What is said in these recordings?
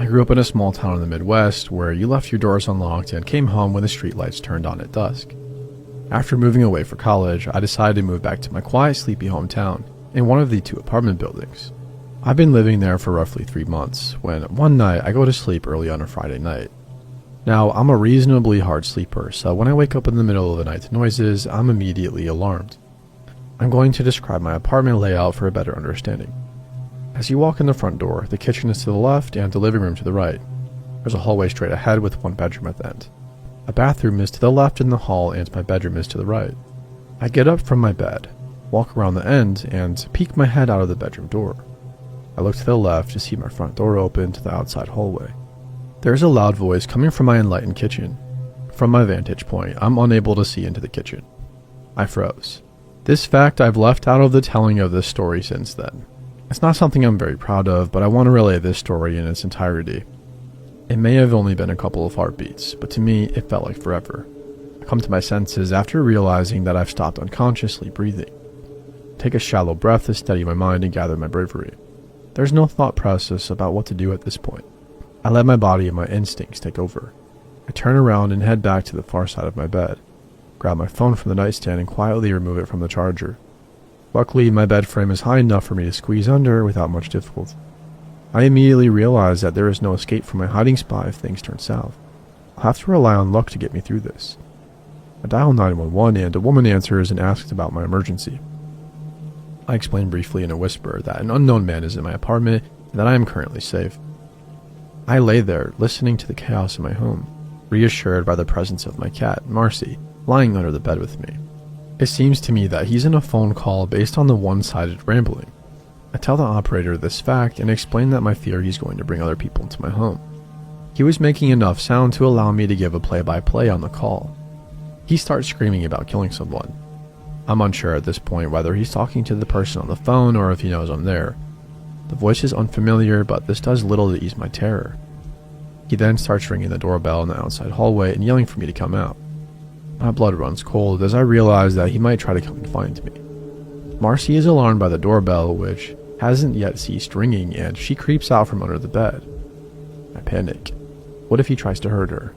I grew up in a small town in the Midwest where you left your doors unlocked and came home when the streetlights turned on at dusk. After moving away for college, I decided to move back to my quiet, sleepy hometown in one of the 2 apartment buildings. I've been living there for roughly 3 months when one night I go to sleep early on a Friday night. Now, I'm a reasonably hard sleeper, so when I wake up in the middle of the night to noises, I'm immediately alarmed. I'm going to describe my apartment layout for a better understanding. As you walk in the front door, the kitchen is to the left and the living room to the right. There's a hallway straight ahead with one bedroom at the end. A bathroom is to the left in the hall and my bedroom is to the right. I get up from my bed, walk around the end, and peek my head out of the bedroom door. I look to the left to see my front door open to the outside hallway. There's a loud voice coming from my enlightened kitchen. From my vantage point, I'm unable to see into the kitchen. I froze. This fact I've left out of the telling of this story since then. It's not something I'm very proud of, but I want to relay this story in its entirety. It may have only been a couple of heartbeats, but to me, it felt like forever. I come to my senses after realizing that I've stopped unconsciously breathing. Take a shallow breath to steady my mind and gather my bravery. There's no thought process about what to do at this point. I let my body and my instincts take over. I turn around and head back to the far side of my bed, grab my phone from the nightstand and quietly remove it from the charger. Luckily, my bed frame is high enough for me to squeeze under without much difficulty. I immediately realize that there is no escape from my hiding spot if things turn south. I'll have to rely on luck to get me through this. I dial 911 and a woman answers and asks about my emergency. I explain briefly in a whisper that an unknown man is in my apartment and that I am currently safe. I lay there, listening to the chaos in my home, reassured by the presence of my cat, Marcy, lying under the bed with me. It seems to me that he's in a phone call based on the one-sided rambling. I tell the operator this fact and explain that my fear he's going to bring other people into my home. He was making enough sound to allow me to give a play-by-play on the call. He starts screaming about killing someone. I'm unsure at this point whether he's talking to the person on the phone or if he knows I'm there. The voice is unfamiliar, but this does little to ease my terror. He then starts ringing the doorbell in the outside hallway and yelling for me to come out. My blood runs cold as I realize that he might try to come and find me. Marcy is alarmed by the doorbell, which hasn't yet ceased ringing, and she creeps out from under the bed. I panic. What if he tries to hurt her?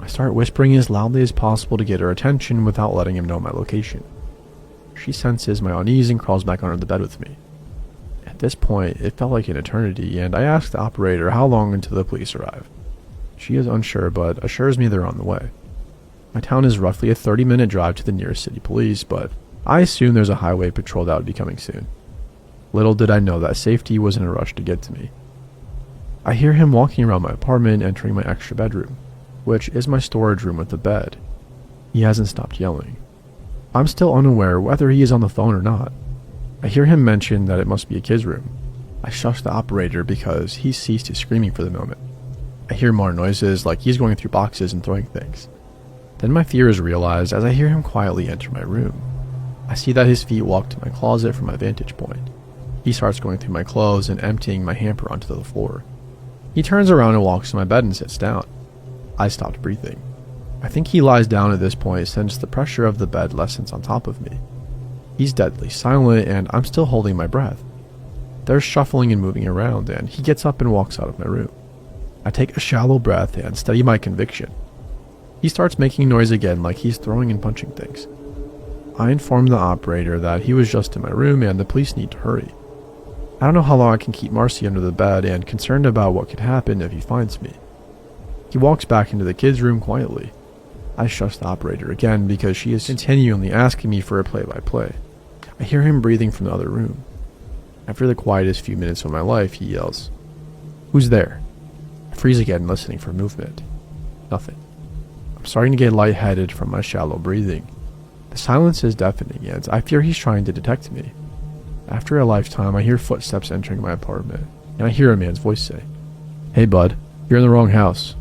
I start whispering as loudly as possible to get her attention without letting him know my location. She senses my unease and crawls back under the bed with me. At this point, it felt like an eternity, and I ask the operator how long until the police arrive. She is unsure, but assures me they're on the way. My town is roughly a 30-minute drive to the nearest city police, but I assume there's a highway patrol that would be coming soon. Little did I know that safety was in a rush to get to me. I hear him walking around my apartment, entering my extra bedroom, which is my storage room with a bed. He hasn't stopped yelling. I'm still unaware whether he is on the phone or not. I hear him mention that it must be a kid's room. I shush the operator because he's ceased his screaming for the moment. I hear more noises like he's going through boxes and throwing things. Then my fear is realized as I hear him quietly enter my room. I see that his feet walk to my closet from my vantage point. He starts going through my clothes and emptying my hamper onto the floor. He turns around and walks to my bed and sits down. I stopped breathing. I think he lies down at this point since the pressure of the bed lessens on top of me. He's deadly silent and I'm still holding my breath. There's shuffling and moving around and he gets up and walks out of my room. I take a shallow breath and steady my conviction. He starts making noise again like he's throwing and punching things. I inform the operator that he was just in my room and the police need to hurry. I don't know how long I can keep Marcy under the bed and concerned about what could happen if he finds me. He walks back into the kids' room quietly. I shush the operator again because she is continually asking me for a play-by-play. I hear him breathing from the other room. After the quietest few minutes of my life, he yells, "Who's there?" I freeze again, listening for movement. Nothing. I'm starting to get lightheaded from my shallow breathing. The silence is deafening, and I fear he's trying to detect me. After a lifetime, I hear footsteps entering my apartment, and I hear a man's voice say, "Hey bud, you're in the wrong house."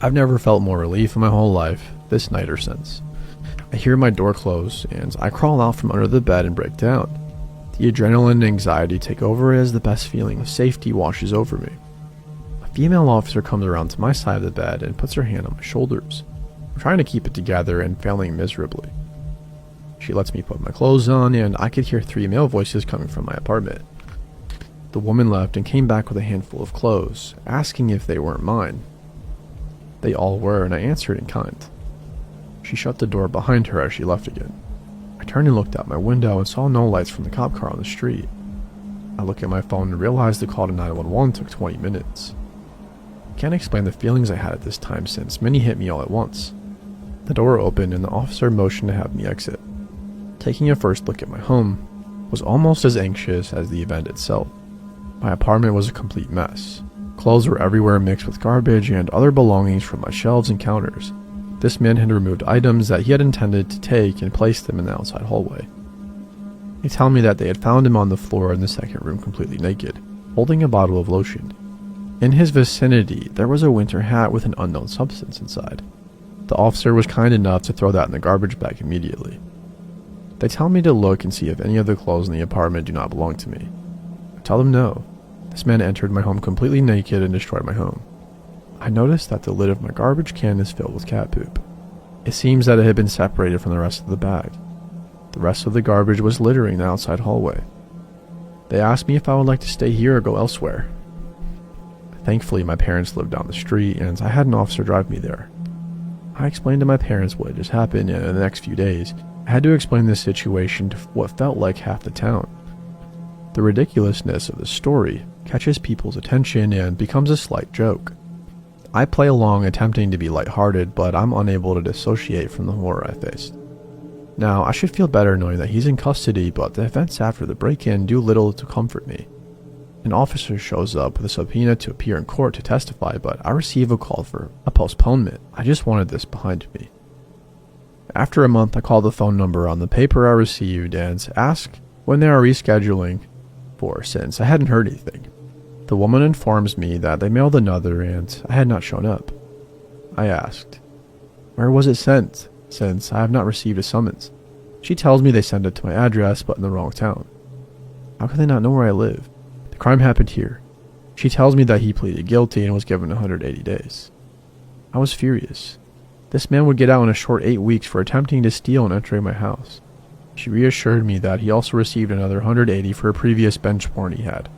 I've never felt more relief in my whole life, this night or since. I hear my door close, and I crawl out from under the bed and break down. The adrenaline and anxiety take over as the best feeling of safety washes over me. A female officer comes around to my side of the bed and puts her hand on my shoulders. I'm trying to keep it together and failing miserably. She lets me put my clothes on, and I could hear 3 male voices coming from my apartment. The woman left and came back with a handful of clothes, asking if they weren't mine. They all were, and I answered in kind. She shut the door behind her as she left again. I turned and looked out my window and saw no lights from the cop car on the street. I looked at my phone and realized the call to 911 took 20 minutes. I can't explain the feelings I had at this time since many hit me all at once. The door opened and the officer motioned to have me exit. Taking a first look at my home, was almost as anxious as the event itself. My apartment was a complete mess. Clothes were everywhere mixed with garbage and other belongings from my shelves and counters. This man had removed items that he had intended to take and placed them in the outside hallway. They tell me that they had found him on the floor in the second room completely naked, holding a bottle of lotion. In his vicinity, there was a winter hat with an unknown substance inside. The officer was kind enough to throw that in the garbage bag immediately. They tell me to look and see if any of the clothes in the apartment do not belong to me. I tell them no. This man entered my home completely naked and destroyed my home. I noticed that the lid of my garbage can is filled with cat poop. It seems that it had been separated from the rest of the bag. The rest of the garbage was littering the outside hallway. They asked me if I would like to stay here or go elsewhere. Thankfully, my parents lived down the street and I had an officer drive me there. I explained to my parents what had just happened, and in the next few days, I had to explain this situation to what felt like half the town. The ridiculousness of the story catches people's attention and becomes a slight joke. I play along attempting to be lighthearted, but I'm unable to dissociate from the horror I faced. Now, I should feel better knowing that he's in custody, but the events after the break-in do little to comfort me. An officer shows up with a subpoena to appear in court to testify, but I receive a call for a postponement. I just wanted this behind me. After a month, I call the phone number on the paper I received and ask when they are rescheduling for, since I hadn't heard anything. The woman informs me that they mailed another and I had not shown up. I asked, "Where was it sent, since I have not received a summons?" She tells me they sent it to my address, but in the wrong town. How could they not know where I live? The crime happened here. She tells me that he pleaded guilty and was given 180 days. I was furious. This man would get out in a short 8 weeks for attempting to steal and entering my house. She reassured me that he also received another 180 for a previous bench warrant he had.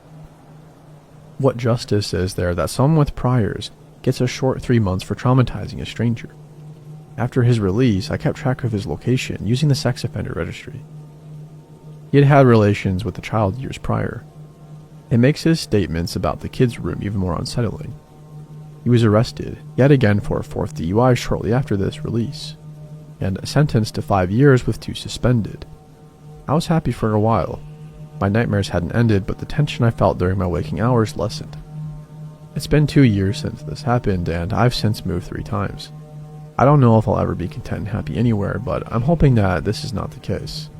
What justice is there that someone with priors gets a short 3 months for traumatizing a stranger? After his release, I kept track of his location using the sex offender registry. He had had relations with a child years prior. It makes his statements about the kids' room even more unsettling. He was arrested, yet again for a 4th DUI shortly after this release, and sentenced to 5 years with 2 suspended. I was happy for a while. My nightmares hadn't ended, but the tension I felt during my waking hours lessened. It's been 2 years since this happened, and I've since moved 3 times. I don't know if I'll ever be content and happy anywhere, but I'm hoping that this is not the case.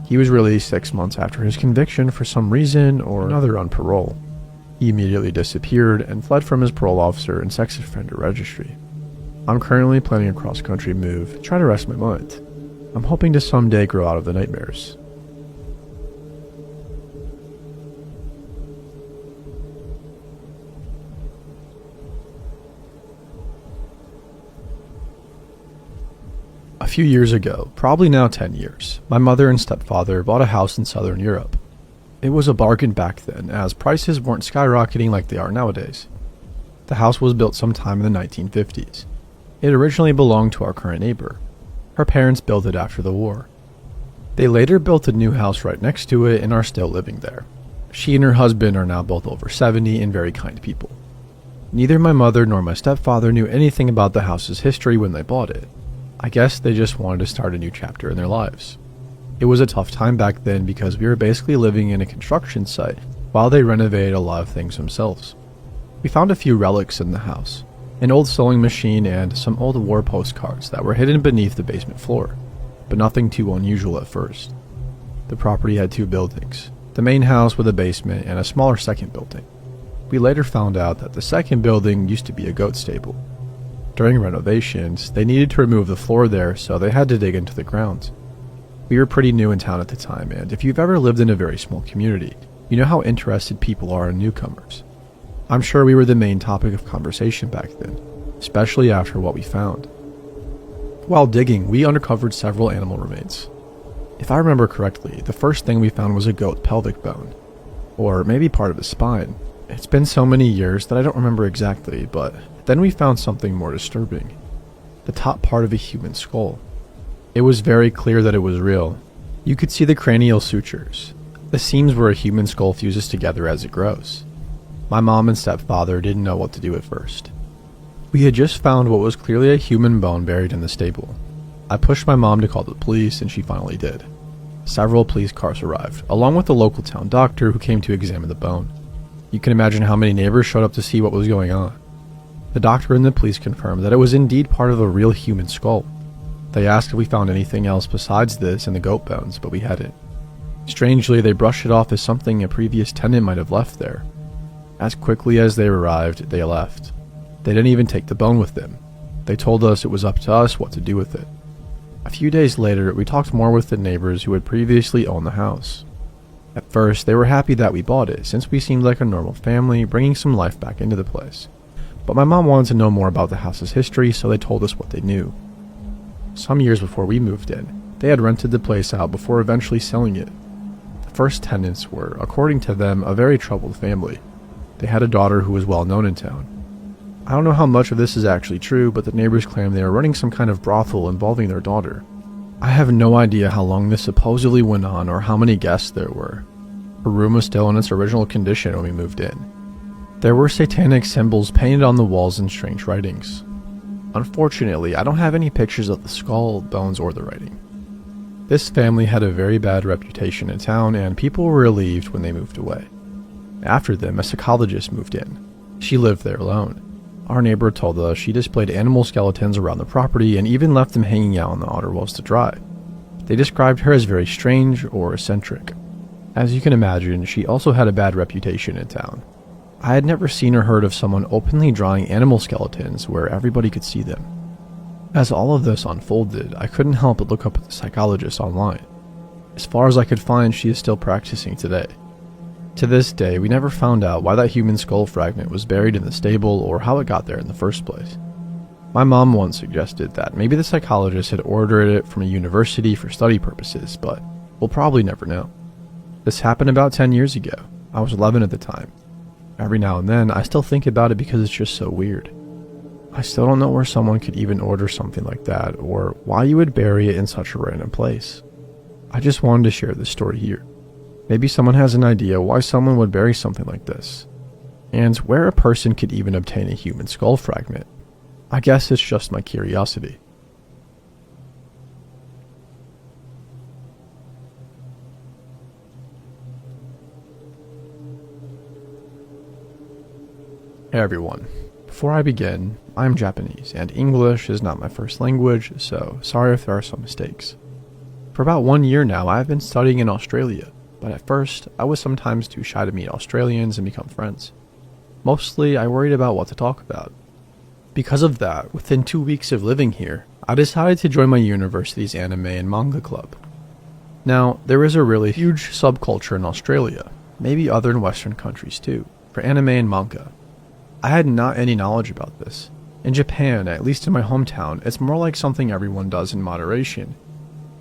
He was released 6 months after his conviction for some reason or another on parole. He immediately disappeared and fled from his parole officer and sex offender registry. I'm currently planning a cross-country move to try to rest my mind. I'm hoping to someday grow out of the nightmares. A few years ago, probably now 10 years, my mother and stepfather bought a house in southern Europe. It was a bargain back then, as prices weren't skyrocketing like they are nowadays. The house was built sometime in the 1950s. It originally belonged to our current neighbor. Her parents built it after the war. They later built a new house right next to it and are still living there. She and her husband are now both over 70 and very kind people. Neither my mother nor my stepfather knew anything about the house's history when they bought it. I guess they just wanted to start a new chapter in their lives. It was a tough time back then because we were basically living in a construction site while they renovated a lot of things themselves. We found a few relics in the house, an old sewing machine and some old war postcards that were hidden beneath the basement floor, but nothing too unusual at first. The property had 2 buildings, the main house with a basement and a smaller second building. We later found out that the second building used to be a goat stable. During renovations, they needed to remove the floor there, so they had to dig into the ground. We were pretty new in town at the time, and if you've ever lived in a very small community, you know how interested people are in newcomers. I'm sure we were the main topic of conversation back then, especially after what we found. While digging, we uncovered several animal remains. If I remember correctly, the first thing we found was a goat pelvic bone. or maybe part of his spine. It's been so many years that I don't remember exactly, but then we found something more disturbing. The top part of a human skull. It was very clear that it was real. You could see the cranial sutures, the seams where a human skull fuses together as it grows. My mom and stepfather didn't know what to do at first. We had just found what was clearly a human bone buried in the stable. I pushed my mom to call the police, and she finally did. Several police cars arrived, along with the local town doctor who came to examine the bone. You can imagine how many neighbors showed up to see what was going on. The doctor and the police confirmed that it was indeed part of a real human skull. They asked if we found anything else besides this and the goat bones, but we hadn't. Strangely, they brushed it off as something a previous tenant might have left there. As quickly as they arrived, they left. They didn't even take the bone with them. They told us it was up to us what to do with it. A few days later, we talked more with the neighbors who had previously owned the house. At first, they were happy that we bought it, since we seemed like a normal family, bringing some life back into the place. But my mom wanted to know more about the house's history, so they told us what they knew. Some years before we moved in, they had rented the place out before eventually selling it. The first tenants were, according to them, a very troubled family. They had a daughter who was well known in town. I don't know how much of this is actually true, but the neighbors claim they were running some kind of brothel involving their daughter. I have no idea how long this supposedly went on or how many guests there were. Her room was still in its original condition when we moved in. There were satanic symbols painted on the walls in strange writings. Unfortunately, I don't have any pictures of the skull, bones, or the writing. This family had a very bad reputation in town, and people were relieved when they moved away. After them, a psychologist moved in. She lived there alone. Our neighbor told us she displayed animal skeletons around the property and even left them hanging out on the outer walls to dry. They described her as very strange or eccentric. As you can imagine, she also had a bad reputation in town. I had never seen or heard of someone openly drawing animal skeletons where everybody could see them. As all of this unfolded, I couldn't help but look up at the psychologist online. As far as I could find, she is still practicing today. To this day, we never found out why that human skull fragment was buried in the stable or how it got there in the first place. My mom once suggested that maybe the psychologist had ordered it from a university for study purposes, but we'll probably never know. This happened about 10 years ago. I was 11 at the time. Every now and then, I still think about it because it's just so weird. I still don't know where someone could even order something like that, or why you would bury it in such a random place. I just wanted to share this story here. Maybe someone has an idea why someone would bury something like this, and where a person could even obtain a human skull fragment. I guess it's just my curiosity. Hey everyone. Before I begin, I'm Japanese, and English is not my first language, so sorry if there are some mistakes. For about 1 year now, I've been studying in Australia, but at first, I was sometimes too shy to meet Australians and become friends. Mostly, I worried about what to talk about. Because of that, within 2 weeks of living here, I decided to join my university's anime and manga club. Now, there is a really huge subculture in Australia, maybe other in Western countries too, for anime and manga. I had not any knowledge about this. In Japan, at least in my hometown, it's more like something everyone does in moderation.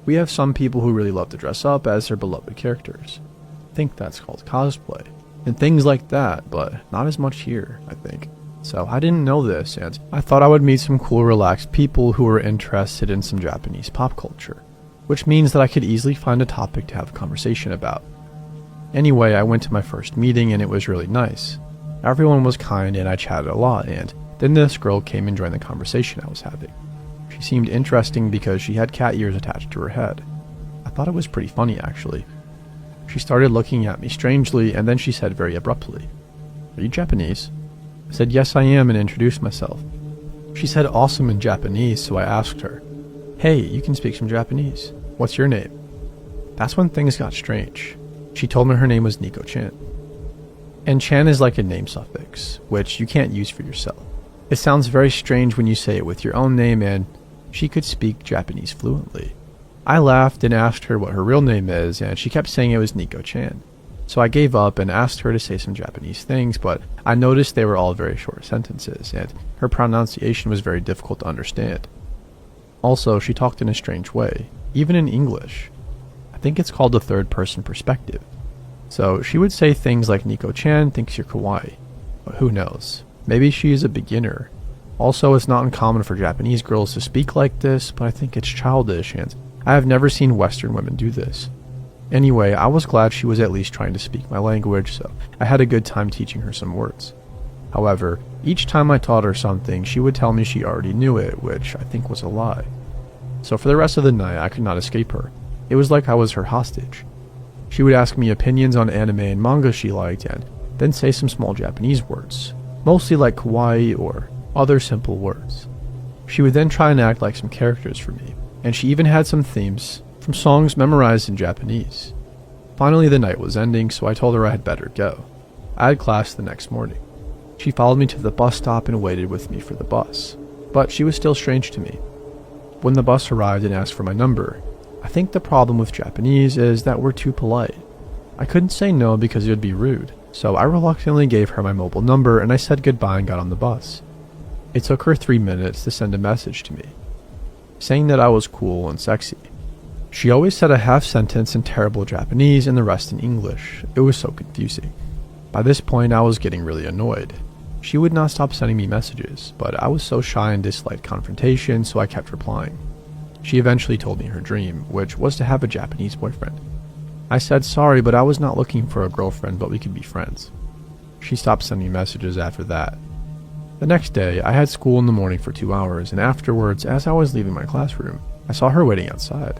We have some people who really love to dress up as their beloved characters. I think that's called cosplay, and things like that, but not as much here, I think. So I didn't know this, and I thought I would meet some cool, relaxed people who were interested in some Japanese pop culture, which means that I could easily find a topic to have a conversation about. Anyway, I went to my first meeting and it was really nice. Everyone was kind and I chatted a lot, and then this girl came and joined the conversation I was having. She seemed interesting because she had cat ears attached to her head. I thought it was pretty funny actually. She started looking at me strangely and then she said very abruptly, "Are you Japanese?" I said yes I am and introduced myself. She said awesome in Japanese, so I asked her, "Hey, you can speak some Japanese. What's your name?" That's when things got strange. She told me her name was Nico-chan. And chan is like a name suffix, which you can't use for yourself. It sounds very strange when you say it with your own name, and she could speak Japanese fluently. I laughed and asked her what her real name is, and she kept saying it was Nico-chan. So I gave up and asked her to say some Japanese things, but I noticed they were all very short sentences, and her pronunciation was very difficult to understand. Also, she talked in a strange way, even in English. I think it's called the third person perspective. So she would say things like Nico-chan thinks you're kawaii. But who knows? Maybe she is a beginner. Also, it's not uncommon for Japanese girls to speak like this, but I think it's childish and I have never seen Western women do this. Anyway, I was glad she was at least trying to speak my language, so I had a good time teaching her some words. However, each time I taught her something, she would tell me she already knew it, which I think was a lie. So for the rest of the night, I could not escape her. It was like I was her hostage. She would ask me opinions on anime and manga she liked, and then say some small Japanese words, mostly like kawaii or other simple words. She would then try and act like some characters for me, and she even had some themes from songs memorized in Japanese. Finally, the night was ending, so I told her I had better go. I had class the next morning. She followed me to the bus stop and waited with me for the bus, but she was still strange to me. When the bus arrived and asked for my number, I think the problem with Japanese is that we're too polite. I couldn't say no because it would be rude, so I reluctantly gave her my mobile number and I said goodbye and got on the bus. It took her 3 minutes to send a message to me, saying that I was cool and sexy. She always said a half sentence in terrible Japanese and the rest in English. It was so confusing. By this point, I was getting really annoyed. She would not stop sending me messages, but I was so shy and disliked confrontation, so I kept replying. She eventually told me her dream, which was to have a Japanese boyfriend. I said sorry, but I was not looking for a girlfriend, but we could be friends. She stopped sending messages after that. The next day, I had school in the morning for 2 hours, and afterwards, as I was leaving my classroom, I saw her waiting outside.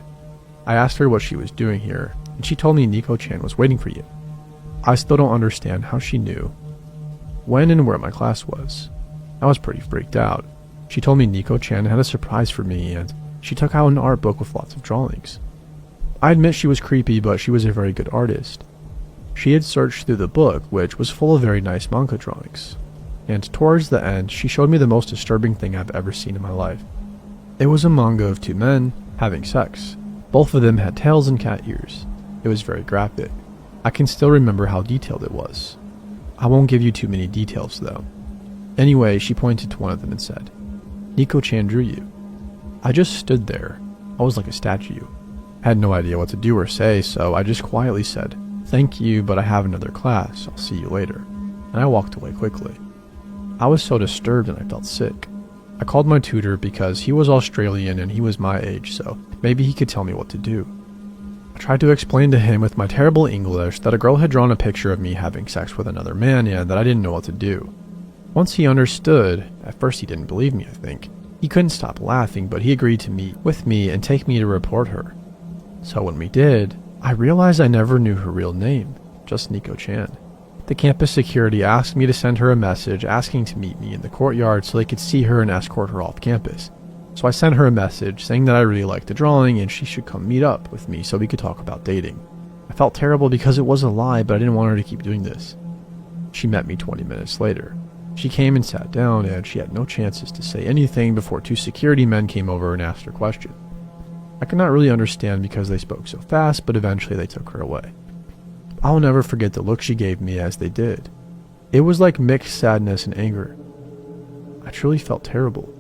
I asked her what she was doing here, and she told me Nico-chan was waiting for you. I still don't understand how she knew when and where my class was. I was pretty freaked out. She told me Nico-chan had a surprise for me, and she took out an art book with lots of drawings. I admit she was creepy, but she was a very good artist. She had searched through the book, which was full of very nice manga drawings. And towards the end, she showed me the most disturbing thing I've ever seen in my life. It was a manga of 2 men having sex. Both of them had tails and cat ears. It was very graphic. I can still remember how detailed it was. I won't give you too many details though. Anyway, she pointed to one of them and said, "Nico-chan drew you." I just stood there. I was like a statue. I had no idea what to do or say, so I just quietly said, "Thank you, but I have another class. I'll see you later." And I walked away quickly. I was so disturbed and I felt sick. I called my tutor because he was Australian and he was my age, so maybe he could tell me what to do. I tried to explain to him with my terrible English that a girl had drawn a picture of me having sex with another man and that I didn't know what to do. Once he understood, at first he didn't believe me, I think. He couldn't stop laughing, but he agreed to meet with me and take me to report her. So when we did, I realized I never knew her real name, just Nico-chan. The campus security asked me to send her a message asking to meet me in the courtyard so they could see her and escort her off campus. So I sent her a message saying that I really liked the drawing and she should come meet up with me so we could talk about dating. I felt terrible because it was a lie, but I didn't want her to keep doing this. She met me 20 minutes later. She came and sat down, and she had no chances to say anything before 2 security men came over and asked her questions. I could not really understand because they spoke so fast, but eventually they took her away. I'll never forget the look she gave me as they did. It was like mixed sadness and anger. I truly felt terrible.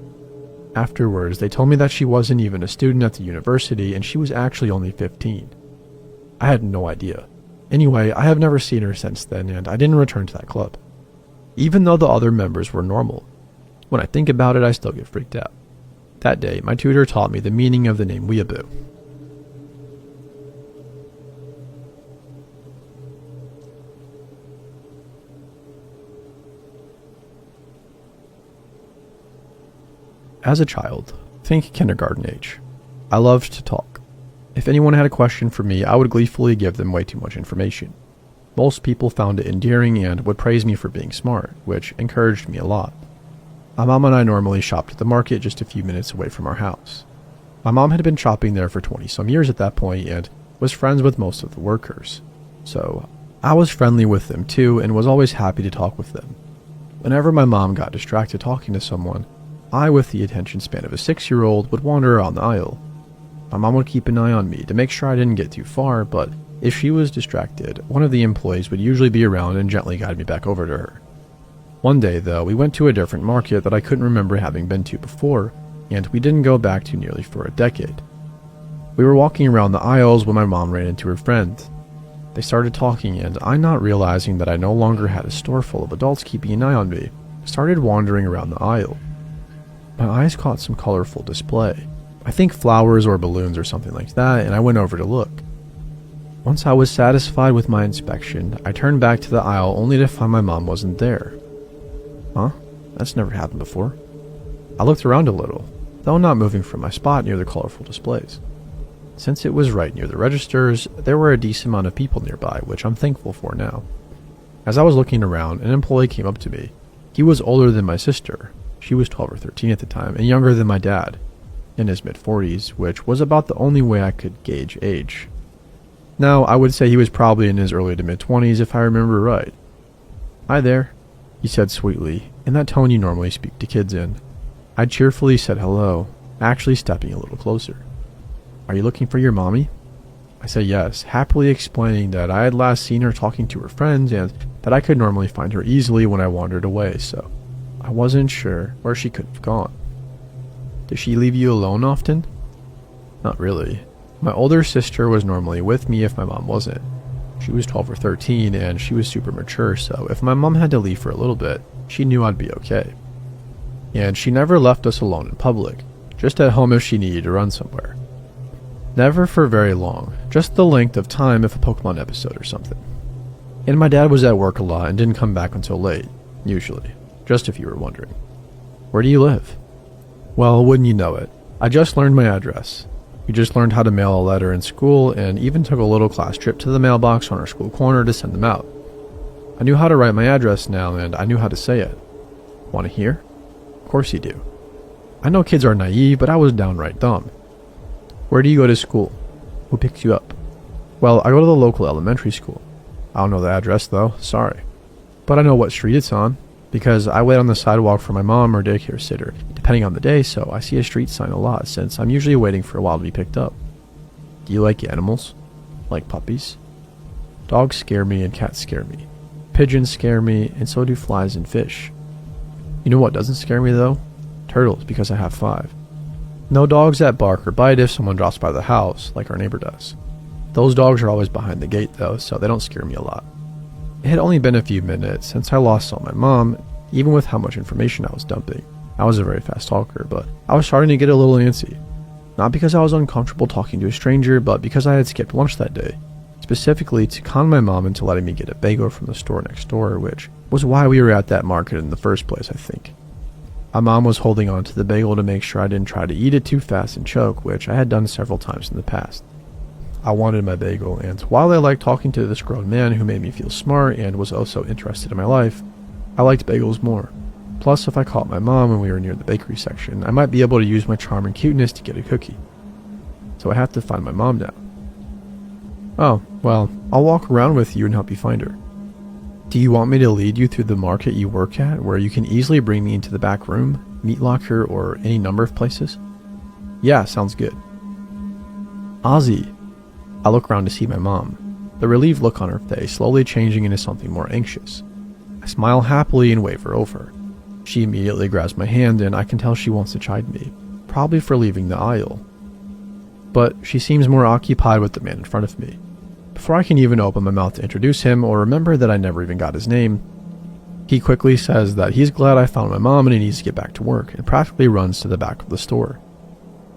Afterwards, they told me that she wasn't even a student at the university and she was actually only 15. I had no idea. Anyway, I have never seen her since then, and I didn't return to that club. Even though the other members were normal. When I think about it, I still get freaked out. That day, my tutor taught me the meaning of the name weeaboo. As a child, think kindergarten age, I loved to talk. If anyone had a question for me, I would gleefully give them way too much information. Most people found it endearing and would praise me for being smart, which encouraged me a lot. My mom and I normally shopped at the market just a few minutes away from our house. My mom had been shopping there for 20-some years at that point and was friends with most of the workers. So I was friendly with them too and was always happy to talk with them. Whenever my mom got distracted talking to someone, I, with the attention span of a 6-year-old, would wander around the aisle. My mom would keep an eye on me to make sure I didn't get too far, but if she was distracted, one of the employees would usually be around and gently guide me back over to her. One day, though, we went to a different market that I couldn't remember having been to before, and we didn't go back to nearly for a decade. We were walking around the aisles when my mom ran into her friend. They started talking, and I, not realizing that I no longer had a store full of adults keeping an eye on me, started wandering around the aisle. My eyes caught some colorful display. I think flowers or balloons or something like that, and I went over to look. Once I was satisfied with my inspection, I turned back to the aisle only to find my mom wasn't there. Huh? That's never happened before. I looked around a little, though not moving from my spot near the colorful displays. Since it was right near the registers, there were a decent amount of people nearby, which I'm thankful for now. As I was looking around, an employee came up to me. He was older than my sister. She was 12 or 13 at the time, and younger than my dad, in his mid-40s, which was about the only way I could gauge age. Now, I would say he was probably in his early to mid-20s if I remember right. "Hi there," he said sweetly, in that tone you normally speak to kids in. I cheerfully said hello, actually stepping a little closer. "Are you looking for your mommy?" I said yes, happily explaining that I had last seen her talking to her friends and that I could normally find her easily when I wandered away, so I wasn't sure where she could have gone. "Does she leave you alone often?" "Not really. My older sister was normally with me if my mom wasn't. She was 12 or 13 and she was super mature, so if my mom had to leave for a little bit, she knew I'd be okay. And she never left us alone in public, just at home if she needed to run somewhere. Never for very long, just the length of time if a Pokemon episode or something. And my dad was at work a lot and didn't come back until late, usually, just if you were wondering." "Where do you live?" "Well, wouldn't you know it, I just learned my address. We just learned how to mail a letter in school and even took a little class trip to the mailbox on our school corner to send them out. I knew how to write my address now and I knew how to say it. Want to hear?" "Of course you do." I know kids are naive, but I was downright dumb. "Where do you go to school?" "Who picks you up?" "Well, I go to the local elementary school. I don't know the address though, sorry. But I know what street it's on, because I wait on the sidewalk for my mom or daycare sitter, depending on the day, so I see a street sign a lot since I'm usually waiting for a while to be picked up." "Do you like animals? Like puppies?" "Dogs scare me and cats scare me. Pigeons scare me, and so do flies and fish. You know what doesn't scare me though? Turtles, because I have 5. No dogs that bark or bite if someone drops by the house, like our neighbor does. Those dogs are always behind the gate though, so they don't scare me a lot." It had only been a few minutes since I last saw my mom, even with how much information I was dumping. I was a very fast talker, but I was starting to get a little antsy. Not because I was uncomfortable talking to a stranger, but because I had skipped lunch that day, specifically to con my mom into letting me get a bagel from the store next door, which was why we were at that market in the first place, I think. My mom was holding on to the bagel to make sure I didn't try to eat it too fast and choke, which I had done several times in the past. I wanted my bagel, and while I liked talking to this grown man who made me feel smart and was also interested in my life, I liked bagels more. Plus, if I caught my mom when we were near the bakery section, I might be able to use my charm and cuteness to get a cookie. So I have to find my mom now. "Oh, well, I'll walk around with you and help you find her. Do you want me to lead you through the market you work at, where you can easily bring me into the back room, meat locker, or any number of places?" "Yeah, sounds good." "Ozzy." I look around to see my mom, the relieved look on her face slowly changing into something more anxious. I smile happily and wave her over. She immediately grabs my hand and I can tell she wants to chide me, probably for leaving the aisle. But she seems more occupied with the man in front of me. Before I can even open my mouth to introduce him or remember that I never even got his name, he quickly says that he's glad I found my mom and he needs to get back to work, and practically runs to the back of the store.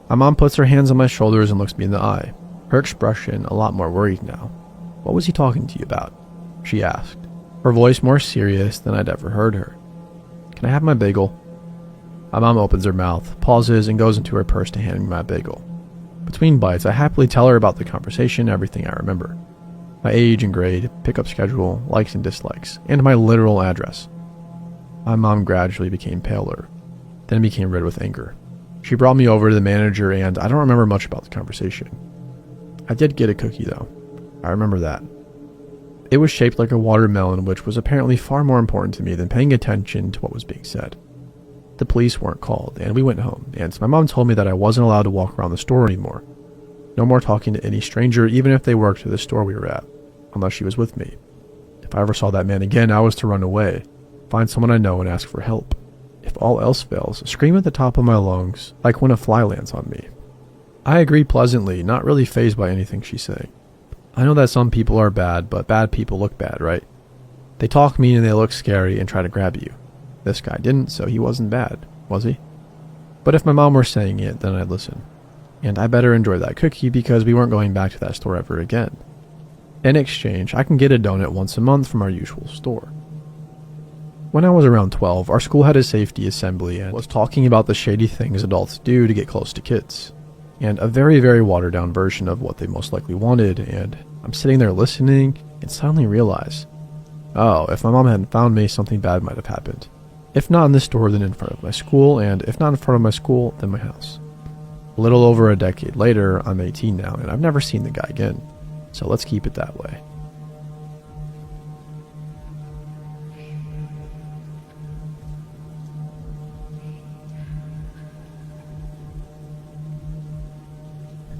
My mom puts her hands on my shoulders and looks me in the eye, her expression a lot more worried now. "What was he talking to you about?" she asked, her voice more serious than I'd ever heard her. "Can I have my bagel?" My mom opens her mouth, pauses, and goes into her purse to hand me my bagel. Between bites, I happily tell her about the conversation, everything I remember. My age and grade, pickup schedule, likes and dislikes, and my literal address. My mom gradually became paler, then became red with anger. She brought me over to the manager, and I don't remember much about the conversation. I did get a cookie though. I remember that. It was shaped like a watermelon, which was apparently far more important to me than paying attention to what was being said. The police weren't called, and we went home, and my mom told me that I wasn't allowed to walk around the store anymore. No more talking to any stranger, even if they worked at the store we were at, unless she was with me. If I ever saw that man again, I was to run away, find someone I know and ask for help. If all else fails, scream at the top of my lungs, like when a fly lands on me. I agreed pleasantly, not really fazed by anything she's saying. I know that some people are bad, but bad people look bad, right? They talk mean and they look scary and try to grab you. This guy didn't, so he wasn't bad, was he? But if my mom were saying it, then I'd listen. And I better enjoy that cookie because we weren't going back to that store ever again. In exchange, I can get a donut once a month from our usual store. When I was around 12, our school had a safety assembly and was talking about the shady things adults do to get close to kids. And a very, very watered down version of what they most likely wanted, and I'm sitting there listening and suddenly realize, oh, if my mom hadn't found me, something bad might have happened. If not in the store, then in front of my school, and if not in front of my school, then my house. A little over a decade later, I'm 18 now, and I've never seen the guy again, so let's keep it that way.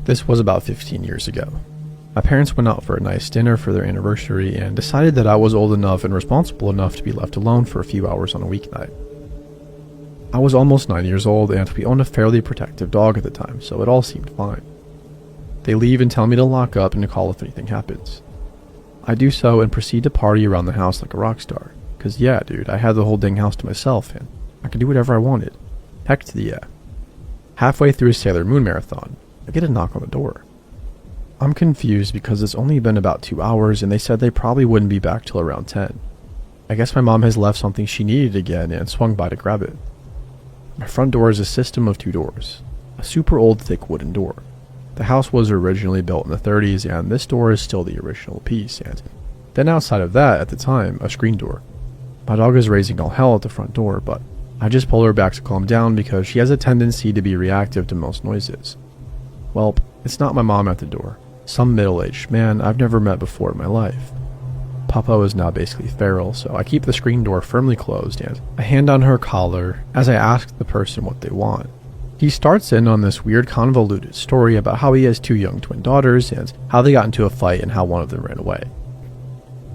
This was about 15 years ago. My parents went out for a nice dinner for their anniversary and decided that I was old enough and responsible enough to be left alone for a few hours on a weeknight. I was almost 9 years old and we owned a fairly protective dog at the time, so it all seemed fine. They leave and tell me to lock up and to call if anything happens. I do so and proceed to party around the house like a rock star, cause yeah dude, I had the whole dang house to myself and I could do whatever I wanted. Heck to the yeah. Halfway through a Sailor Moon marathon, I get a knock on the door. I'm confused because it's only been about 2 hours and they said they probably wouldn't be back till around 10. I guess my mom has left something she needed again and swung by to grab it. My front door is a system of 2 doors. A super old thick wooden door. The house was originally built in the 30s and this door is still the original piece, and then outside of that, at the time, a screen door. My dog is raising all hell at the front door, but I just pull her back to calm down because she has a tendency to be reactive to most noises. Well, it's not my mom at the door. Some middle-aged man I've never met before in my life. Papa is now basically feral, so I keep the screen door firmly closed and I hand on her collar as I ask the person what they want. He starts in on this weird convoluted story about how he has 2 young twin daughters and how they got into a fight and how one of them ran away.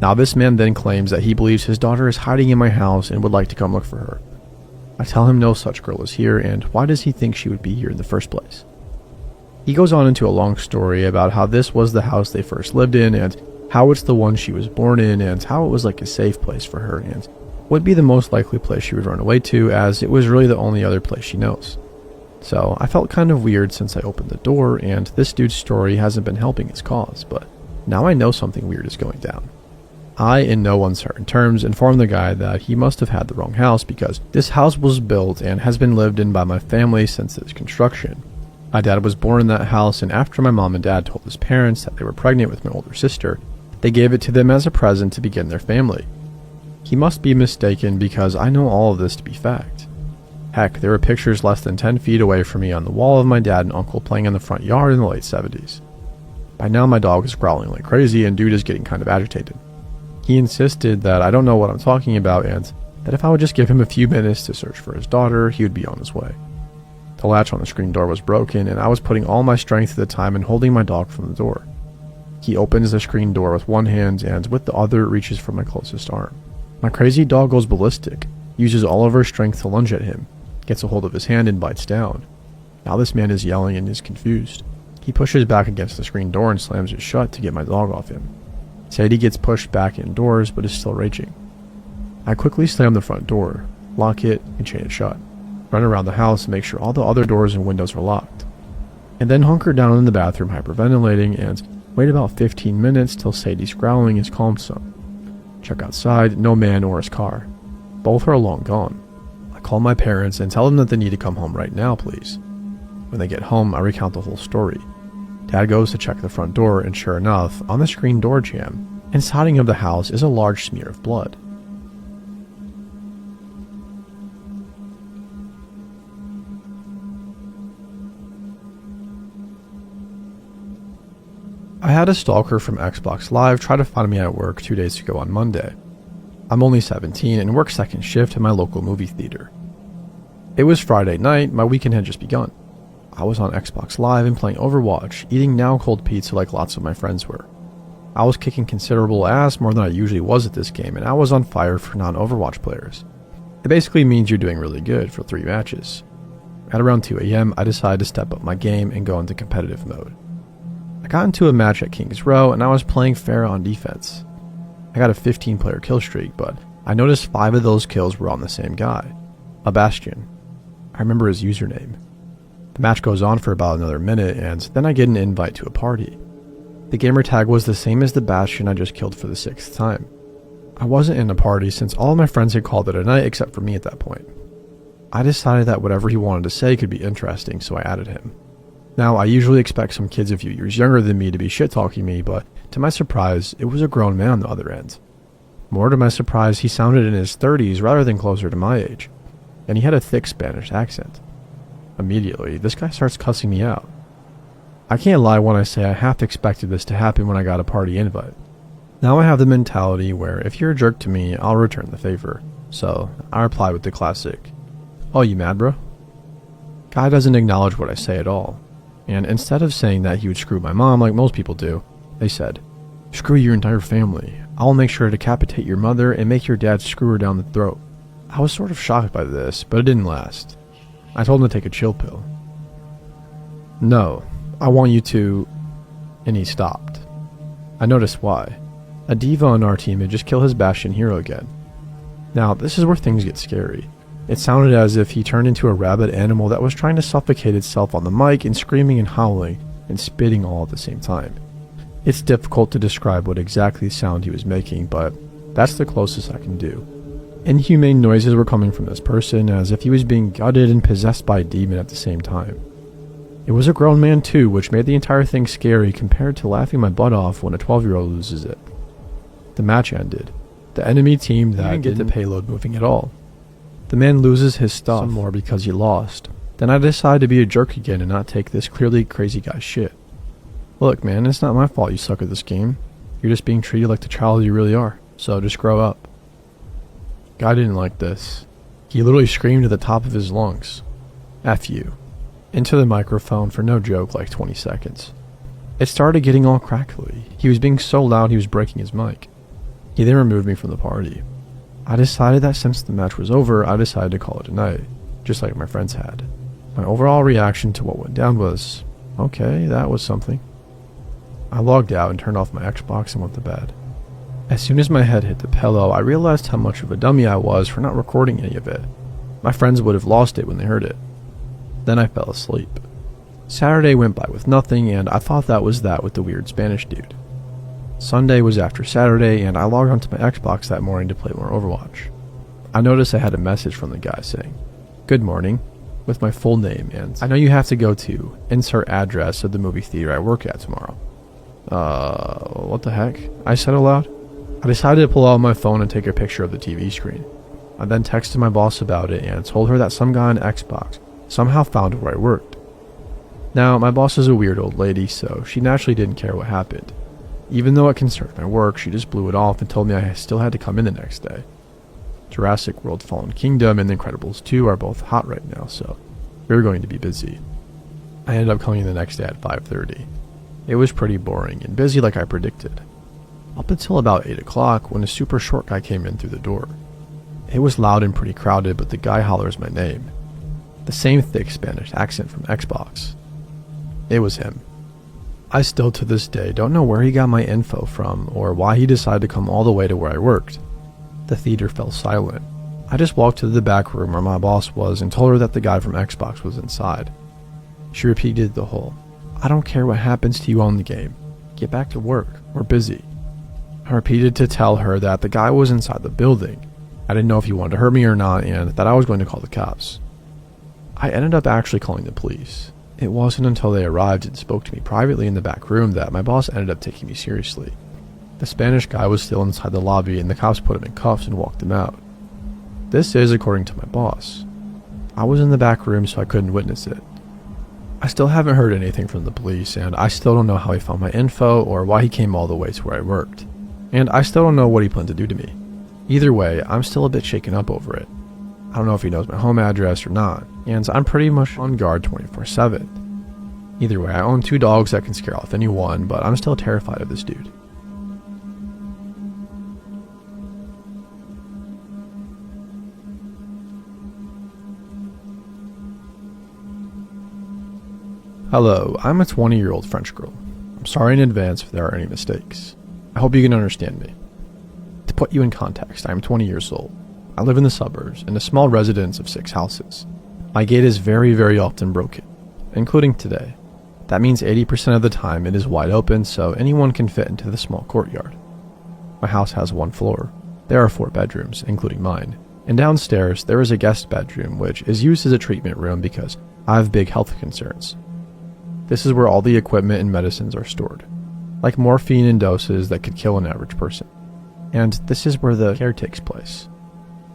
Now this man then claims that he believes his daughter is hiding in my house and would like to come look for her. I tell him no such girl is here, and why does he think she would be here in the first place? He goes on into a long story about how this was the house they first lived in and how it's the one she was born in and how it was like a safe place for her and would be the most likely place she would run away to as it was really the only other place she knows. So I felt kind of weird since I opened the door and this dude's story hasn't been helping his cause, but now I know something weird is going down. I, in no uncertain terms, informed the guy that he must have had the wrong house because this house was built and has been lived in by my family since its construction. My dad was born in that house, and after my mom and dad told his parents that they were pregnant with my older sister, they gave it to them as a present to begin their family. He must be mistaken because I know all of this to be fact. Heck, there were pictures less than 10 feet away from me on the wall of my dad and uncle playing in the front yard in the late 70s. By now my dog is growling like crazy and dude is getting kind of agitated. He insisted that I don't know what I'm talking about and that if I would just give him a few minutes to search for his daughter, he would be on his way. The latch on the screen door was broken, and I was putting all my strength at the time and holding my dog from the door. He opens the screen door with one hand and with the other reaches for my closest arm. My crazy dog goes ballistic, uses all of her strength to lunge at him, gets a hold of his hand and bites down. Now this man is yelling and is confused. He pushes back against the screen door and slams it shut to get my dog off him. Sadie gets pushed back indoors but is still raging. I quickly slam the front door, lock it, and chain it shut. Run around the house and make sure all the other doors and windows are locked. And then hunker down in the bathroom hyperventilating and wait about 15 minutes till Sadie's growling is calmed some. Check outside, no man or his car. Both are long gone. I call my parents and tell them that they need to come home right now, please. When they get home, I recount the whole story. Dad goes to check the front door and sure enough, on the screen door jamb, inside of the house is a large smear of blood. I had a stalker from Xbox Live try to find me at work 2 days ago on Monday. I'm only 17 and work second shift at my local movie theater. It was Friday night, my weekend had just begun. I was on Xbox Live and playing Overwatch, eating now cold pizza like lots of my friends were. I was kicking considerable ass more than I usually was at this game, and I was on fire for non-Overwatch players. It basically means you're doing really good for 3 matches. At around 2 AM, I decided to step up my game and go into competitive mode. I got into a match at Kings Row and I was playing fair on defense. I got a 15-player kill streak, but I noticed 5 of those kills were on the same guy, a Bastion. I remember his username. The match goes on for about another minute, and then I get an invite to a party. The gamer tag was the same as the Bastion I just killed for the 6th time. I wasn't in a party since all of my friends had called it a night except for me at that point. I decided that whatever he wanted to say could be interesting, so I added him. Now, I usually expect some kids a few years younger than me to be shit-talking me, but to my surprise, it was a grown man on the other end. More to my surprise, he sounded in his 30s rather than closer to my age, and he had a thick Spanish accent. Immediately, this guy starts cussing me out. I can't lie when I say I half expected this to happen when I got a party invite. Now I have the mentality where if you're a jerk to me, I'll return the favor, so I reply with the classic, "Oh, you mad, bro?" Guy doesn't acknowledge what I say at all, and instead of saying that he would screw my mom like most people do, they said, "Screw your entire family. I'll make sure to decapitate your mother and make your dad screw her down the throat." I was sort of shocked by this, but it didn't last. I told him to take a chill pill. "No, I want you to..." And he stopped. I noticed why. A diva on our team had just killed his Bastion hero again. Now, this is where things get scary. It sounded as if he turned into a rabid animal that was trying to suffocate itself on the mic and screaming and howling and spitting all at the same time. It's difficult to describe what exactly sound he was making, but that's the closest I can do. Inhumane noises were coming from this person as if he was being gutted and possessed by a demon at the same time. It was a grown man too, which made the entire thing scary compared to laughing my butt off when a 12-year-old loses it. The match ended. The enemy team didn't get the payload moving at all. The man loses his stuff some more because he lost. Then I decide to be a jerk again and not take this clearly crazy guy's shit. Look, man, it's not my fault you suck at this game. You're just being treated like the child you really are, so just grow up. Guy didn't like this. He literally screamed at the top of his lungs, "F you," into the microphone for no joke like 20 seconds. It started getting all crackly. He was being so loud he was breaking his mic. He then removed me from the party. I decided that since the match was over, I decided to call it a night, just like my friends had. My overall reaction to what went down was, okay, that was something. I logged out and turned off my Xbox and went to bed. As soon as my head hit the pillow, I realized how much of a dummy I was for not recording any of it. My friends would have lost it when they heard it. Then I fell asleep. Saturday went by with nothing, and I thought that was that with the weird Spanish dude. Sunday was after Saturday, and I logged onto my Xbox that morning to play more Overwatch. I noticed I had a message from the guy saying, "Good morning," with my full name, and "I know you have to go to insert address of the movie theater I work at tomorrow." What the heck? I said aloud. I decided to pull out my phone and take a picture of the TV screen. I then texted my boss about it and told her that some guy on Xbox somehow found where I worked. Now, my boss is a weird old lady, so she naturally didn't care what happened. Even though it concerned my work, she just blew it off and told me I still had to come in the next day. Jurassic World Fallen Kingdom and The Incredibles 2 are both hot right now, so we were going to be busy. I ended up coming in the next day at 5:30. It was pretty boring and busy like I predicted. Up until about 8 o'clock when a super short guy came in through the door. It was loud and pretty crowded, but the guy hollers my name. The same thick Spanish accent from Xbox. It was him. I still to this day don't know where he got my info from or why he decided to come all the way to where I worked. The theater fell silent. I just walked to the back room where my boss was and told her that the guy from Xbox was inside. She repeated the whole, "I don't care what happens to you on the game. Get back to work. We're busy." I repeated to tell her that the guy was inside the building. I didn't know if he wanted to hurt me or not and that I was going to call the cops. I ended up actually calling the police. It wasn't until they arrived and spoke to me privately in the back room that my boss ended up taking me seriously. The Spanish guy was still inside the lobby and the cops put him in cuffs and walked him out. This is according to my boss. I was in the back room so I couldn't witness it. I still haven't heard anything from the police and I still don't know how he found my info or why he came all the way to where I worked. And I still don't know what he planned to do to me. Either way, I'm still a bit shaken up over it. I don't know if he knows my home address or not, and I'm pretty much on guard 24/7. Either way, I own 2 dogs that can scare off anyone, but I'm still terrified of this dude. Hello, I'm a 20-year-old French girl. I'm sorry in advance if there are any mistakes. I hope you can understand me. To put you in context, I am 20 years old. I live in the suburbs, in a small residence of 6 houses. My gate is very, very often broken, including today. That means 80% of the time it is wide open, so anyone can fit into the small courtyard. My house has 1 floor. There are 4 bedrooms, including mine. And downstairs, there is a guest bedroom, which is used as a treatment room because I have big health concerns. This is where all the equipment and medicines are stored, like morphine in doses that could kill an average person. And this is where the care takes place.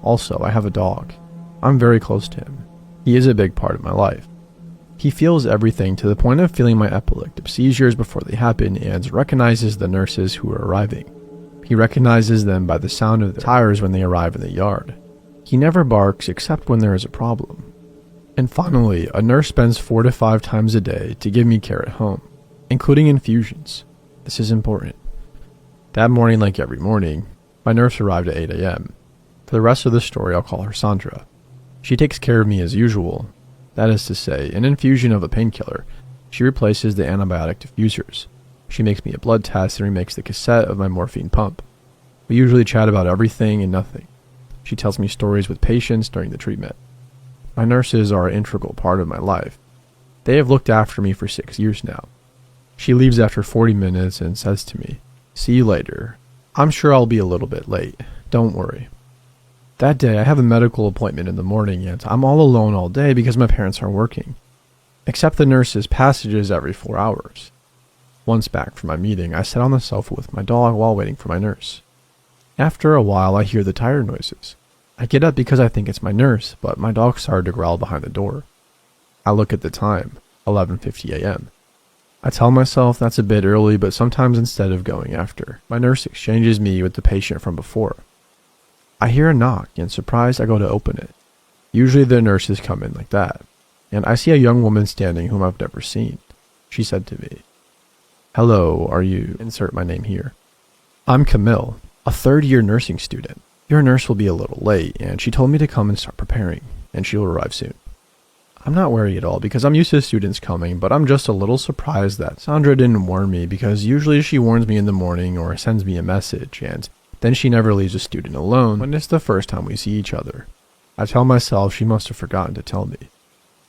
Also, I have a dog. I'm very close to him. He is a big part of my life. He feels everything to the point of feeling my epileptic seizures before they happen and recognizes the nurses who are arriving. He recognizes them by the sound of their tires when they arrive in the yard. He never barks except when there is a problem. And finally, a nurse spends 4 to 5 times a day to give me care at home, including infusions. This is important. That morning, like every morning, my nurse arrived at 8 a.m. For the rest of the story, I'll call her Sandra. She takes care of me as usual. That is to say, an infusion of a painkiller. She replaces the antibiotic diffusers. She makes me a blood test and remakes the cassette of my morphine pump. We usually chat about everything and nothing. She tells me stories with patients during the treatment. My nurses are an integral part of my life. They have looked after me for 6 years now. She leaves after 40 minutes and says to me, "See you later. I'm sure I'll be a little bit late. Don't worry." That day, I have a medical appointment in the morning and I'm all alone all day because my parents are working. Except the nurse's passages every 4 hours. Once back from my meeting, I sat on the sofa with my dog while waiting for my nurse. After a while, I hear the tire noises. I get up because I think it's my nurse, but my dog started to growl behind the door. I look at the time, 11:50 a.m. I tell myself that's a bit early, but sometimes instead of going after, my nurse exchanges me with the patient from before. I hear a knock, and surprised, I go to open it. Usually the nurses come in like that, and I see a young woman standing whom I've never seen. She said to me, "Hello, are you..." insert my name here. "I'm Camille, a third-year nursing student. Your nurse will be a little late, and she told me to come and start preparing, and she will arrive soon." I'm not worried at all because I'm used to students coming, but I'm just a little surprised that Sandra didn't warn me because usually she warns me in the morning or sends me a message, and then she never leaves a student alone when it's the first time we see each other. I tell myself she must have forgotten to tell me.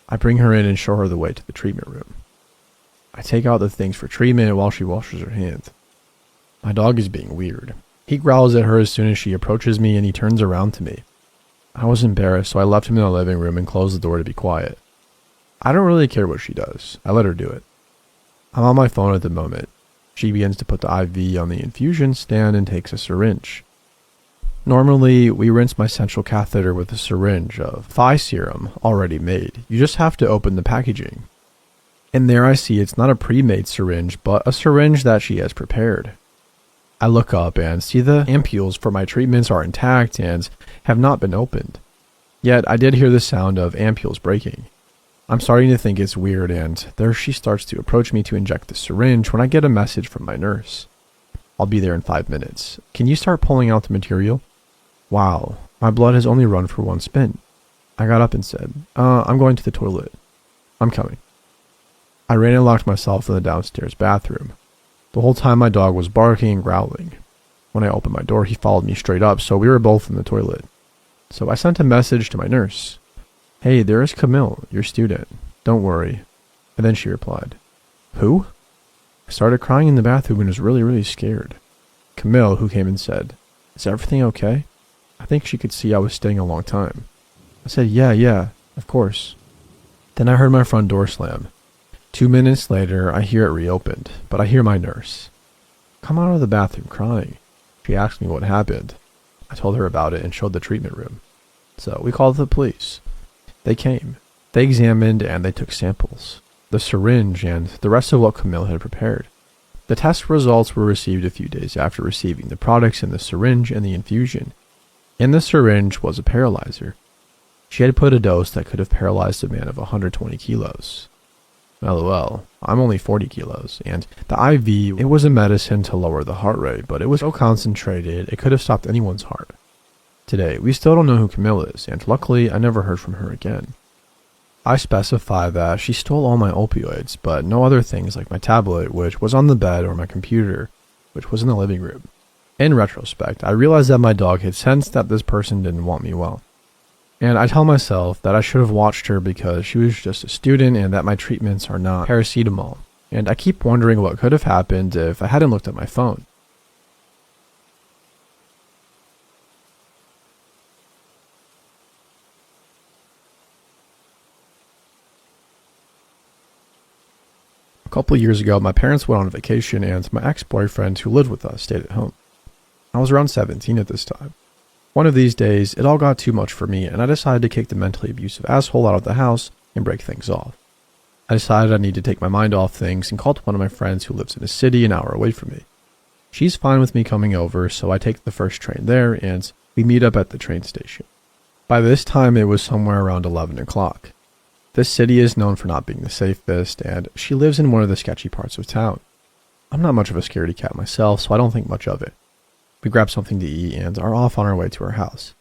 I bring her in and show her the way to the treatment room. I take out the things for treatment while she washes her hands. My dog is being weird. He growls at her as soon as she approaches me and he turns around to me. I was embarrassed, so I left him in the living room and closed the door to be quiet. I don't really care what she does. I let her do it. I'm on my phone at the moment. She begins to put the IV on the infusion stand and takes a syringe. Normally, we rinse my central catheter with a syringe of thigh serum already made. You just have to open the packaging. And there I see it's not a pre-made syringe, but a syringe that she has prepared. I look up and see the ampules for my treatments are intact and have not been opened. Yet I did hear the sound of ampules breaking. I'm starting to think it's weird, and there she starts to approach me to inject the syringe when I get a message from my nurse. "I'll be there in 5 minutes. Can you start pulling out the material?" Wow, my blood has only run for 1 spin. I got up and said, I'm going to the toilet. I'm coming." I ran and locked myself in the downstairs bathroom. The whole time my dog was barking and growling. When I opened my door, he followed me straight up, so we were both in the toilet. So I sent a message to my nurse. "Hey, there is Camille, your student. Don't worry." And then she replied, "Who?" I started crying in the bathroom and was really, really scared. Camille, who came and said, "Is everything okay?" I think she could see I was staying a long time. I said, yeah, of course." Then I heard my front door slam. 2 minutes later, I hear it reopened, but I hear my nurse. "Come out of the bathroom crying." She asked me what happened. I told her about it and showed the treatment room. So we called the police. They came. They examined and they took samples. The syringe and the rest of what Camille had prepared. The test results were received a few days after receiving the products in the syringe and the infusion. In the syringe was a paralyzer. She had put a dose that could have paralyzed a man of 120 kilos. LOL, I'm only 40 kilos, and the IV, it was a medicine to lower the heart rate, but it was so concentrated it could have stopped anyone's heart. Today, we still don't know who Camille is, and luckily I never heard from her again. I specify that she stole all my opioids, but no other things like my tablet, which was on the bed, or my computer, which was in the living room. In retrospect, I realized that my dog had sensed that this person didn't want me well. And I tell myself that I should have watched her because she was just a student and that my treatments are not paracetamol. And I keep wondering what could have happened if I hadn't looked at my phone. A couple of years ago, my parents went on vacation and my ex-boyfriend who lived with us stayed at home. I was around 17 at this time. One of these days, it all got too much for me and I decided to kick the mentally abusive asshole out of the house and break things off. I decided I need to take my mind off things and called one of my friends who lives in a city an hour away from me. She's fine with me coming over, so I take the first train there and we meet up at the train station. By this time, it was somewhere around 11 o'clock. This city is known for not being the safest, and she lives in one of the sketchy parts of town. I'm not much of a scaredy cat myself, so I don't think much of it. We grab something to eat and are off on our way to her house.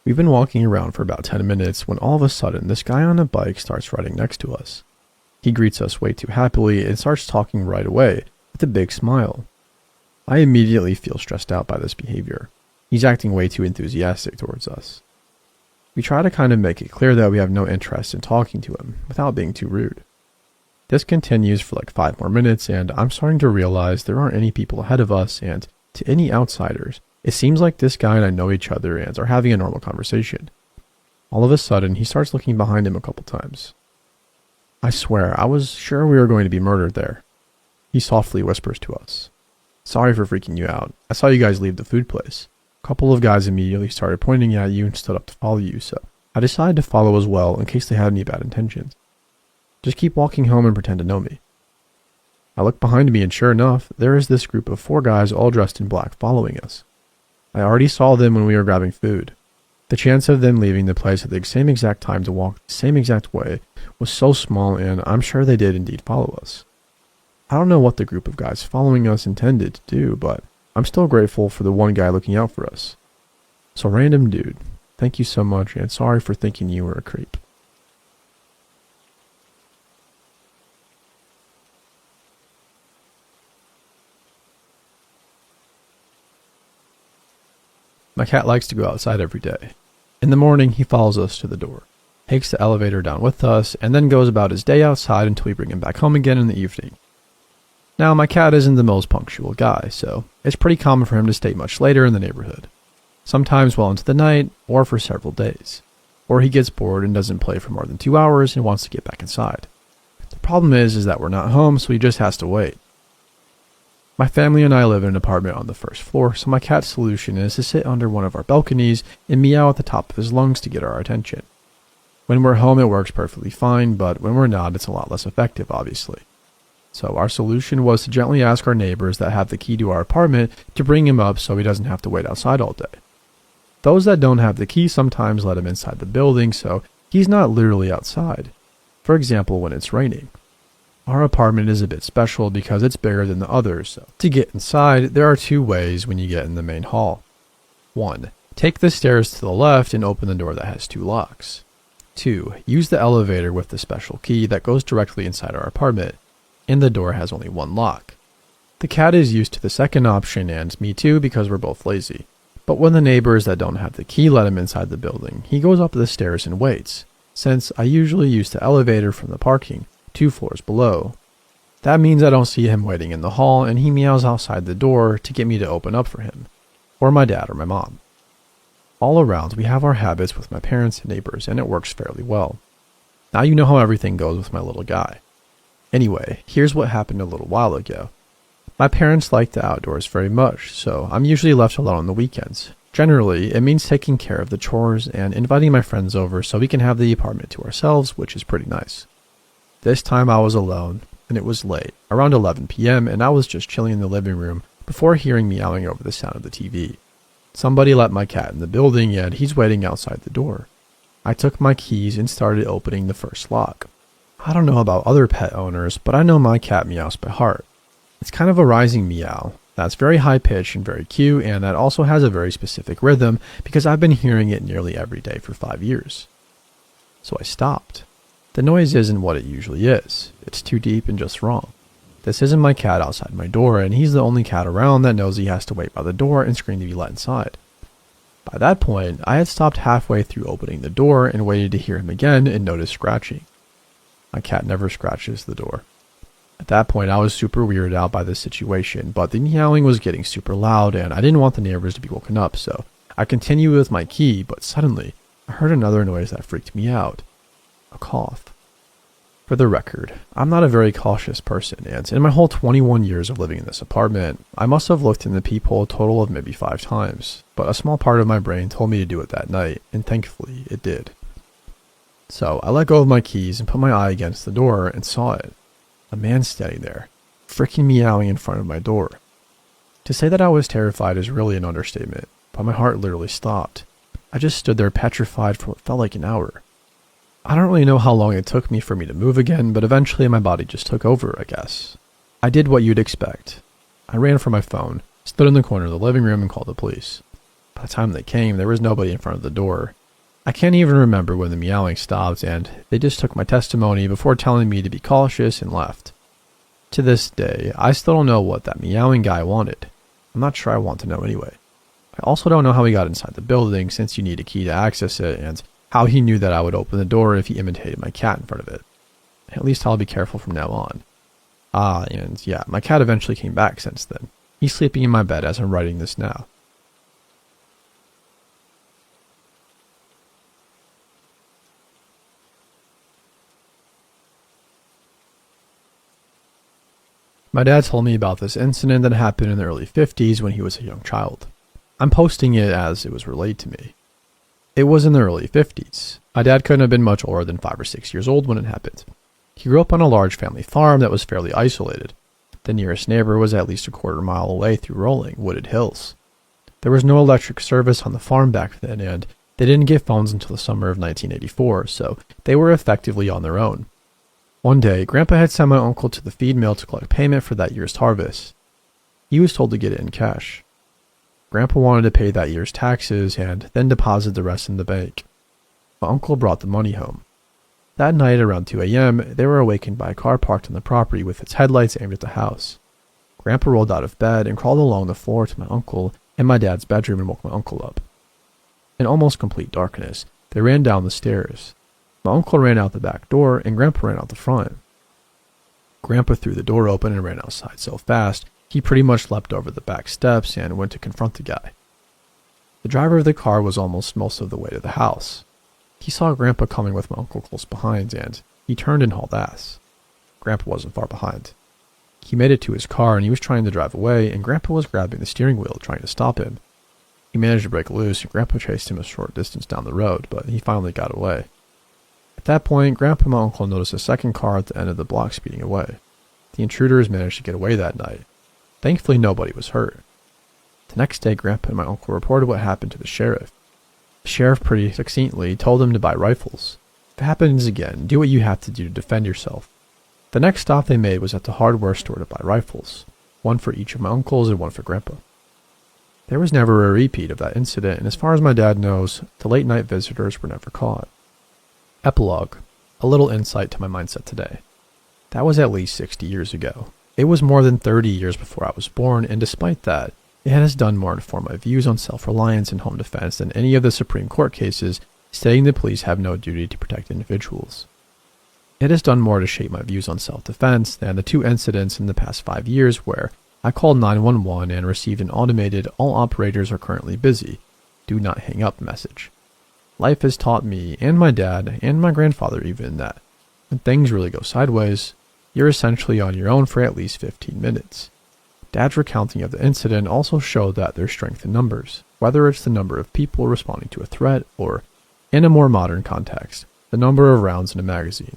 We've been walking around for about 10 minutes when all of a sudden this guy on a bike starts riding next to us. He greets us way too happily and starts talking right away with a big smile. I immediately feel stressed out by this behavior. He's acting way too enthusiastic towards us. We try to kind of make it clear that we have no interest in talking to him without being too rude. This continues for like 5 more minutes and I'm starting to realize there aren't any people ahead of us, and to any outsiders, it seems like this guy and I know each other and are having a normal conversation. All of a sudden, he starts looking behind him a couple times. I swear, I was sure we were going to be murdered there. He softly whispers to us, "Sorry for freaking you out. I saw you guys leave the food place." A couple of guys immediately started pointing at you and stood up to follow you, so I decided to follow as well in case they had any bad intentions. Just keep walking home and pretend to know me. I look behind me and sure enough, there is this group of 4 guys all dressed in black following us. I already saw them when we were grabbing food. The chance of them leaving the place at the same exact time to walk the same exact way was so small, and I'm sure they did indeed follow us. I don't know what the group of guys following us intended to do, but I'm still grateful for the one guy looking out for us. So random dude, thank you so much and sorry for thinking you were a creep. My cat likes to go outside every day. In the morning, he follows us to the door, takes the elevator down with us, and then goes about his day outside until we bring him back home again in the evening. Now, my cat isn't the most punctual guy, so it's pretty common for him to stay much later in the neighborhood, sometimes well into the night or for several days. Or he gets bored and doesn't play for more than 2 hours and wants to get back inside. The problem is that we're not home, so he just has to wait. My family and I live in an apartment on the first floor, so my cat's solution is to sit under one of our balconies and meow at the top of his lungs to get our attention. When we're home, it works perfectly fine, but when we're not, it's a lot less effective, obviously. So our solution was to gently ask our neighbors that have the key to our apartment to bring him up so he doesn't have to wait outside all day. Those that don't have the key sometimes let him inside the building, so he's not literally outside. For example, when it's raining. Our apartment is a bit special because it's bigger than the others, so to get inside, there are 2 ways when you get in the main hall. 1. Take the stairs to the left and open the door that has 2 locks. 2. Use the elevator with the special key that goes directly inside our apartment, and the door has only 1 lock. The cat is used to the second option, and me too, because we're both lazy. But when the neighbors that don't have the key let him inside the building, he goes up the stairs and waits, since I usually use the elevator from the parking 2 floors below. That means I don't see him waiting in the hall, and he meows outside the door to get me to open up for him, or my dad or my mom. All around, we have our habits with my parents and neighbors, and it works fairly well. Now you know how everything goes with my little guy. Anyway, here's what happened a little while ago. My parents like the outdoors very much, so I'm usually left alone on the weekends. Generally, it means taking care of the chores and inviting my friends over so we can have the apartment to ourselves, which is pretty nice. This time I was alone, and it was late, around 11 p.m., and I was just chilling in the living room before hearing meowing over the sound of the TV. Somebody let my cat in the building, and he's waiting outside the door. I took my keys and started opening the first lock. I don't know about other pet owners, but I know my cat meows by heart. It's kind of a rising meow that's very high-pitched and very cute, and that also has a very specific rhythm because I've been hearing it nearly every day for 5 years. So I stopped. The noise isn't what it usually is. It's too deep and just wrong. This isn't my cat outside my door, and he's the only cat around that knows he has to wait by the door and scream to be let inside. By that point, I had stopped halfway through opening the door and waited to hear him again and noticed scratching. My cat never scratches the door. At that point, I was super weirded out by this situation, but the meowing was getting super loud and I didn't want the neighbors to be woken up, so I continued with my key, but suddenly, I heard another noise that freaked me out. A cough. For the record, I'm not a very cautious person, and in my whole 21 years of living in this apartment, I must have looked in the peephole a total of maybe 5 times, but a small part of my brain told me to do it that night, and thankfully, it did. So, I let go of my keys and put my eye against the door and saw it. A man standing there, freaking meowing in front of my door. To say that I was terrified is really an understatement, but my heart literally stopped. I just stood there petrified for what felt like an hour. I don't really know how long it took me for me to move again, but eventually my body just took over, I guess. I did what you'd expect. I ran for my phone, stood in the corner of the living room and called the police. By the time they came, there was nobody in front of the door. I can't even remember when the meowing stopped, and they just took my testimony before telling me to be cautious and left. To this day, I still don't know what that meowing guy wanted. I'm not sure I want to know anyway. I also don't know how he got inside the building since you need a key to access it, and how he knew that I would open the door if he imitated my cat in front of it. At least I'll be careful from now on. And yeah, my cat eventually came back since then. He's sleeping in my bed as I'm writing this now. My dad told me about this incident that happened in the early 50s when he was a young child. I'm posting it as it was relayed to me. It was in the early 50s. My dad couldn't have been much older than 5 or 6 years old when it happened. He grew up on a large family farm that was fairly isolated. The nearest neighbor was at least a quarter-mile away through rolling, wooded hills. There was no electric service on the farm back then, and they didn't get phones until the summer of 1984, so they were effectively on their own. One day, Grandpa had sent my uncle to the feed mill to collect payment for that year's harvest. He was told to get it in cash. Grandpa wanted to pay that year's taxes and then deposit the rest in the bank. My uncle brought the money home. That night around 2 a.m., they were awakened by a car parked on the property with its headlights aimed at the house. Grandpa rolled out of bed and crawled along the floor to my uncle and my dad's bedroom and woke my uncle up. In almost complete darkness, they ran down the stairs. My uncle ran out the back door and Grandpa ran out the front. Grandpa threw the door open and ran outside so fast, he pretty much leapt over the back steps and went to confront the guy. The driver of the car was almost most of the way to the house. He saw Grandpa coming with my uncle close behind and he turned and hauled ass. Grandpa wasn't far behind. He made it to his car and he was trying to drive away and Grandpa was grabbing the steering wheel trying to stop him. He managed to break loose and Grandpa chased him a short distance down the road, but he finally got away. At that point, Grandpa and my uncle noticed a second car at the end of the block speeding away. The intruders managed to get away that night. Thankfully, nobody was hurt. The next day, Grandpa and my uncle reported what happened to the sheriff. The sheriff pretty succinctly told them to buy rifles. If it happens again, do what you have to do to defend yourself. The next stop they made was at the hardware store to buy rifles, one for each of my uncles and one for Grandpa. There was never a repeat of that incident, and as far as my dad knows, the late-night visitors were never caught. Epilogue. A little insight to my mindset today. That was at least 60 years ago. It was more than 30 years before I was born, and despite that, it has done more to form my views on self-reliance and home defense than any of the Supreme Court cases stating the police have no duty to protect individuals. It has done more to shape my views on self-defense than the 2 incidents in the past 5 years where I called 911 and received an automated "all operators are currently busy, do not hang up" message. Life has taught me, and my dad, and my grandfather even, that when things really go sideways, you're essentially on your own for at least 15 minutes. Dad's recounting of the incident also showed that there's strength in numbers, whether it's the number of people responding to a threat or, in a more modern context, the number of rounds in a magazine.